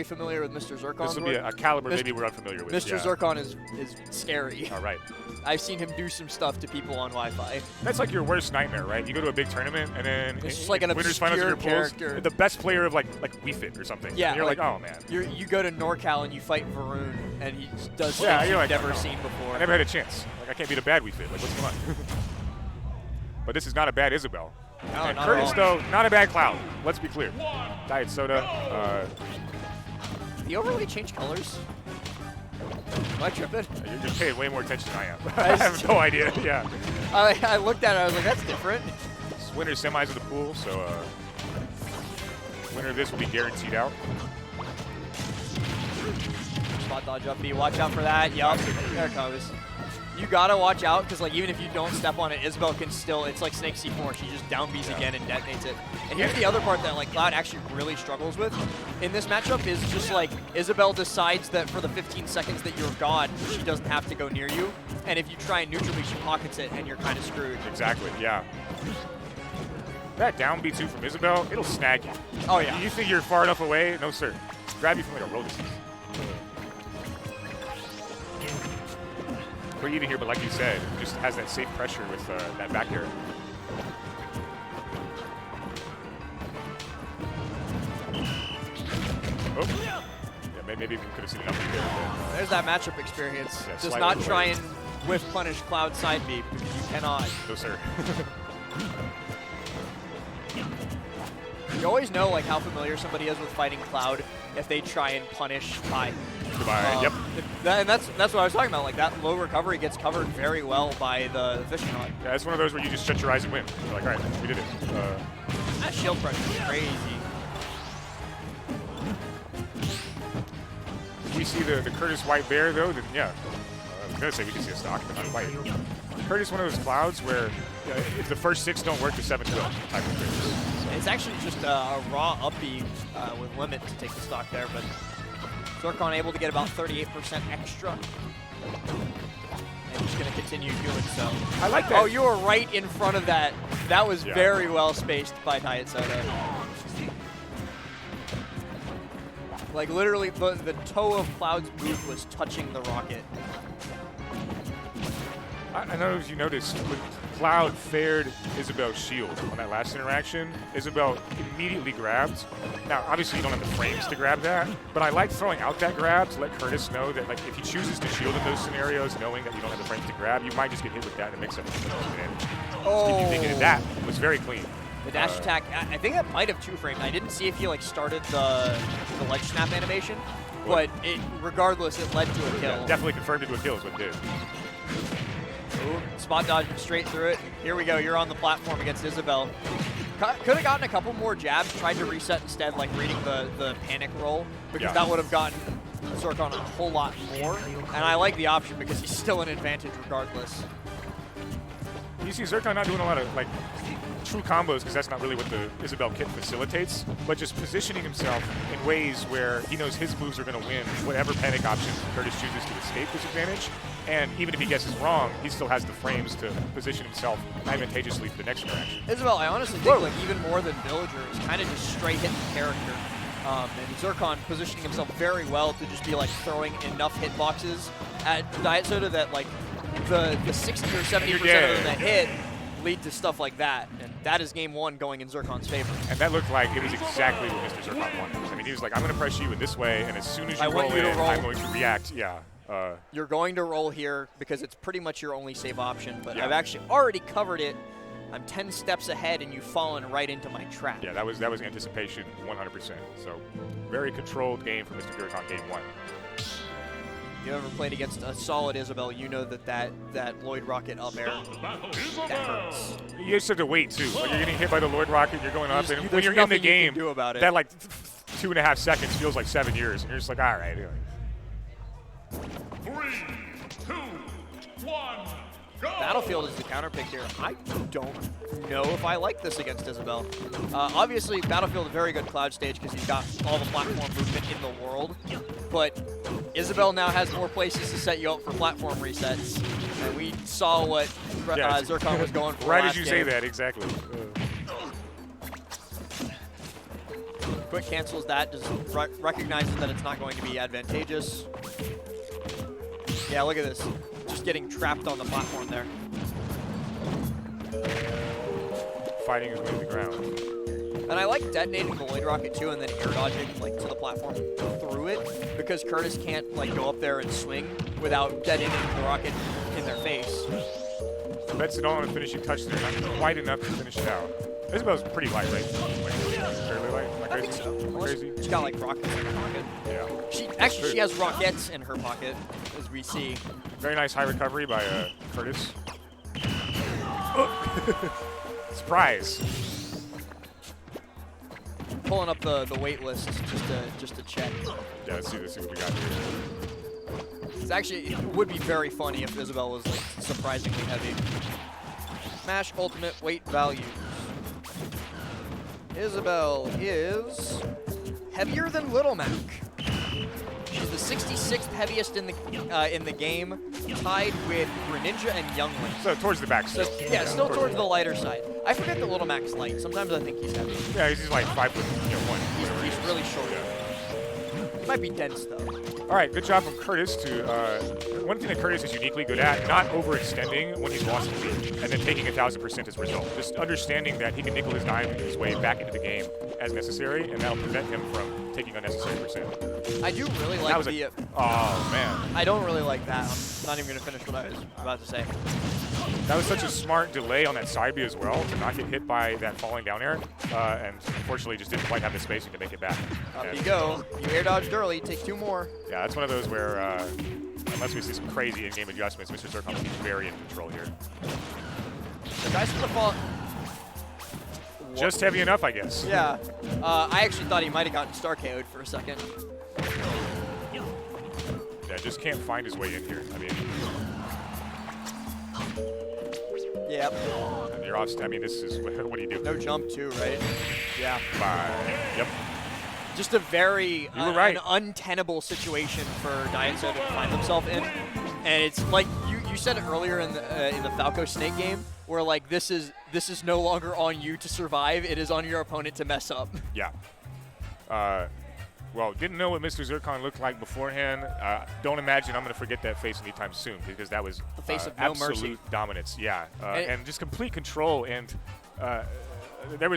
familiar with Mr.Zercon. This will be a caliber maybe we're unfamiliar with. Mr.Zercon is scary. All right. I've seen him do some stuff to people on Wi-Fi. That's like your worst nightmare, right? You go to a big tournament and then it's just like an winners finals of your character. Pools, the best player of like Wii Fit or something. Yeah, and you're like, oh man. You go to NorCal and you fight Varun and he does stuff you're you've like, never oh, no. seen before. I never had a chance. Like I can't beat a bad Wii Fit. Like what's going on? But this is not a bad Isabelle. No, and not Curtis at all. though, not a bad Cloud. Let's be clear. Dietsoda. Did he overlay change colors? Am I tripping? You're just paying way more attention than I am. I have no idea. Yeah. I looked at it. I was like, that's different. It's winner semis of the pool, so winner of this will be guaranteed out. Spot dodge up B. Watch out for that. Yup. There it comes. You gotta watch out because like even if you don't step on it, Isabelle can still. It's like Snake C4. She just down B's again and detonates it. And here's the other part that like Cloud actually really struggles with in this matchup is just like Isabelle decides that for the 15 seconds that you're God, she doesn't have to go near you. And if you try and neutral B, she pockets it and you're kind of screwed. Exactly. Yeah. That down B2 from Isabelle, it'll snag you. Oh yeah. You think you're far enough away? No sir. Grab you from like a roll distance. We're even here, but like you said, just has that safe pressure with that back air. Oh. Yeah, maybe we could have seen enough there. There's that matchup experience. Yeah, Does not try and whiff punish Cloud side B because you cannot. No sir. You always know like how familiar somebody is with fighting Cloud if they try and punish high. Goodbye. Yep. And that's what I was talking about. Like that low recovery gets covered very well by the fishing rod. Yeah, it's one of those where you just shut your eyes and win. You're like, all right, we did it. That shield pressure is crazy. We see the Curtis White Bear though. Then yeah, I was gonna say we can see a stock, but not white. Curtis, one of those Clouds where if the first 6 don't work, the 7 will. Type of Curtis. It's actually just a raw up B with limit to take the stock there, but Zercon able to get about 38% extra. And just going to continue doing so. I like that. Oh, you were right in front of that. That was very well spaced by Dietsoda. Like literally, the toe of Cloud's boot was touching the rocket. I don't know if you noticed, when Cloud fared Isabelle's shield on that last interaction, Isabelle immediately grabbed. Now, obviously you don't have the frames to grab that, but I like throwing out that grab to let Curtis know that like if he chooses to shield in those scenarios, knowing that you don't have the frames to grab, you might just get hit with that and mix up the damage. Oh. If you think that was very clean. The dash attack, I think that might have 2-framed. I didn't see if he like started the ledge snap animation, but regardless, it led to a kill. Yeah, definitely confirmed it to a kill is what it did. Ooh, spot dodging straight through it. Here we go. You're on the platform against Isabelle. Could have gotten a couple more jabs. Tried to reset instead, like reading the panic roll, because that would have gotten Zercon a whole lot more. And I like the option because he's still an advantage regardless. You see Zercon not doing a lot of like true combos because that's not really what the Isabelle kit facilitates, but just positioning himself in ways where he knows his moves are going to win whatever panic option Curtis chooses to escape disadvantage. And even if he guesses wrong, he still has the frames to position himself advantageously for the next interaction. Isabelle, I honestly think like even more than Villager is kind of just straight hitting character. And Zercon positioning himself very well to just be like throwing enough hitboxes at Dietsoda that like the 60 or 70% of them that hit lead to stuff like that. And that is game 1 going in Zercon's favor. And that looked like it was exactly what Mr.Zercon wanted. I mean, he was like, I'm going to press you in this way, and as soon as you roll in, I'm going to react. Yeah. You're going to roll here because it's pretty much your only save option, but I've actually already covered it. I'm 10 steps ahead, and you've fallen right into my trap. Yeah, that was anticipation 100%. So very controlled game for Mr.Zercon game 1. You ever played against a solid Isabelle, you know that Lloyd Rocket up air, that hurts. You just have to wait, too. When you're getting hit by the Lloyd Rocket, you're going up, and when you're in the game, do about it. that like 2.5 seconds feels like 7 years, and you're just like, all right. 3, 2, 1, go! Battlefield is the counter pick here. I don't know if I like this against Isabelle. Obviously, Battlefield is a very good Cloud stage because he's got all the platform movement in the world. But Isabelle now has more places to set you up for platform resets. And we saw what Zercon was going for right as you say that, exactly. Quick cancels that, just recognizes that it's not going to be advantageous. Yeah, look at this. Just getting trapped on the platform there. Fighting his way to the ground. And I like detonating the Lloyd Rocket too and then air dodging like to the platform through it, because Curtis can't like go up there and swing without detonating the rocket in their face. Bets it all on a finishing touch there, not quite enough to finish it out. Isabelle's pretty light, right? Like, fairly light? Am I I crazy? think so. Am I crazy? She's got like rockets in her pocket. Yeah. She has rockets in her pocket, as we see. Very nice high recovery by Curtis. Surprise. Pulling up the wait list just to check. Yeah, let's see what we got here. It's actually, it would be very funny if Isabelle was like surprisingly heavy. Smash ultimate weight values. Isabelle is heavier than Little Mac. She's the 66th heaviest in the game, tied with Greninja and Youngling. So towards the back still. So, yeah, still towards the lighter side. I forget that Little Mac's light. Sometimes I think he's heavy. Yeah, he's like 5'1". He's really short. He might be dense though. All right, good job from Curtis to, one thing that Curtis is uniquely good at, not overextending when he's lost the lead, and then taking 1,000% as a result. Just understanding that he can nickel his dime his way back into the game as necessary, and that'll prevent him from taking unnecessary percent. I do really like the... oh, man. I don't really like that. I'm not even going to finish what I was about to say. That was such a smart delay on that side B as well, to not get hit by that falling down air, and unfortunately just didn't quite have the spacing to make it back. Up you go. You air dodged early, take 2 more. Yeah, that's one of those where, unless we see some crazy in-game adjustments, Mr.Zercon is very in control here. The guy's going to fall... Just heavy enough, I guess. Yeah. I actually thought he might have gotten star KO'd for a second. Yeah, just can't find his way in here. I mean... Yep. And you're off. I mean, this is what do you do? No jump too, right? Yeah. Yep. Just a very right. an untenable situation for Dietsoda to find himself in, and it's like you said it earlier in the Falco Snake game, where like this is no longer on you to survive; it is on your opponent to mess up. Yeah. Well, didn't know what Mr.Zercon looked like beforehand. Don't imagine I'm going to forget that face anytime soon, because that was the face of no absolute mercy. dominance. Yeah, and just complete control. And there was